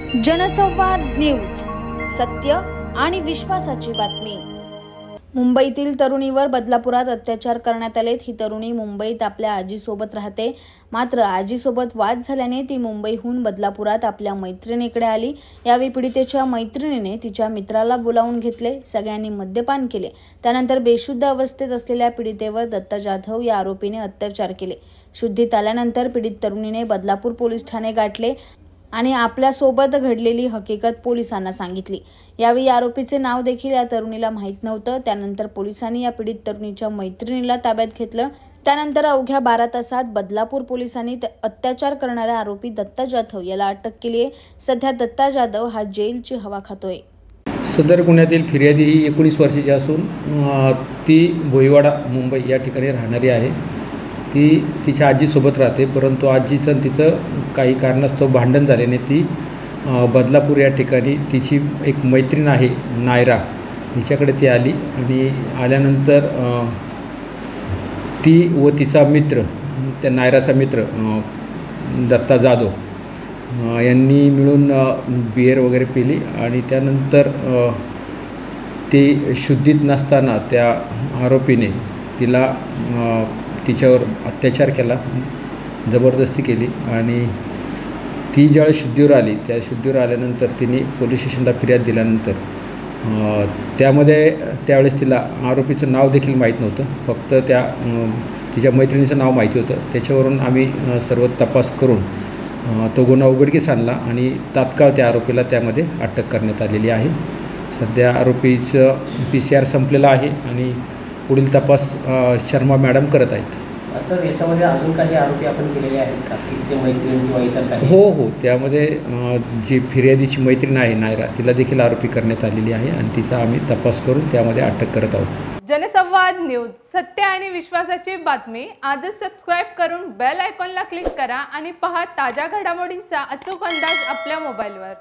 जनसंवाद न्यूज, सत्य आणि विश्वासाची बातमी। मुंबईतील तरुणीवर बदलापुरात अत्याचार करण्यात आलेत। ही तरुणी मुंबईत आपल्या आजीसोबत राहते, मात्र आजीसोबत वाद झाल्याने ती मुंबईहून बदलापुरात आपल्या मैत्रिणीकडे आली। यावेळी पीडितेच्या मैत्रिणीने तिच्या मित्राला बोलावून घेतले, सगळ्यांनी मद्यपान केले। त्यानंतर बेशुद्ध अवस्थेत असलेल्या पीडितेवर दत्ता जाधव या आरोपीने अत्याचार केले। शुद्धीत आल्यानंतर पीडित तरुणीने बदलापूर पोलीस ठाणे गाठले आणि आपल्या सोबत घडलेली हकीकत पोलिसांना सांगितली। यावेळी आरोपीचे नाव देखील या तरुणीला माहित नव्हतं। त्यानंतर पोलिसांनी या पीडित तरुणीच्या मैत्रिणीला ताब्यात घेतलं। त्यानंतर अवघ्या 12 तासात बदलापूर पोलिसांनी अत्याचार करणाऱ्या आरोपी दत्ता जाधव याला अटक केली आहे। सध्या दत्ता जाधव हा जेलची हवा खातोय। सदर गुन्ह्यातील फिर्यादी ही 19 वर्षाची असून ती भोईवाडा मुंबई या ठिकाणी राहणारी आहे। ती तिच्या आजीसोबत राहते, परंतु आजीचं तिचं काही कारणास्तव भांडण झाल्याने ती बदलापूर या ठिकाणी तिची एक मैत्रीण आहे नायरा, हिच्याकडे ती आली आणि आल्यानंतर ती व तिचा मित्र, त्या नायराचा मित्र दत्ता जाधव यांनी मिळून बियर वगैरे पिली आणि त्यानंतर ती शुद्धीत नसताना त्या आरोपीने तिच्यावर अत्याचार केला, जबरदस्ती केली आणि ती ज्यावेळेस शुद्धीवर आली, त्या शुद्धीवर आल्यानंतर तिने पोलीस स्टेशनला फिर्याद दिल्यानंतर त्यावेळेस तिला आरोपीचं नाव देखील माहीत नव्हतं, फक्त तिच्या मैत्रिणीचं नाव माहिती होतं। त्याच्यावरून आम्ही सर्व तपास करून तो गुन्हा उघडकीस आणला आणि तात्काळ त्या आरोपीला त्यामध्ये अटक करण्यात आलेली आहे। सध्या आरोपीचं PCR संपलेलं आहे आणि पुढील तपास शर्मा मॅडम करत आहेत। सर, याच्यामध्ये अजून काही आरोपी आपण केलेले आहेत का, जे मैत्रीण किंवा इतर काही? हो, त्यामध्ये जी फिर्यादीची मैत्रीण आहे नायरा, तिला देखील आरोपी करण्यात आलेली आहे आणि तिचा आम्ही तपास करून त्यामध्ये अटक करत आहोत। जनसंवाद न्यूज, सत्य आणि विश्वासाची बातमी। आजच सबस्क्राईब करून बेल आयकॉनला क्लिक करा आणि पहा ताज्या घडामोडींचा अचूक अंदाज आपल्या मोबाईलवर।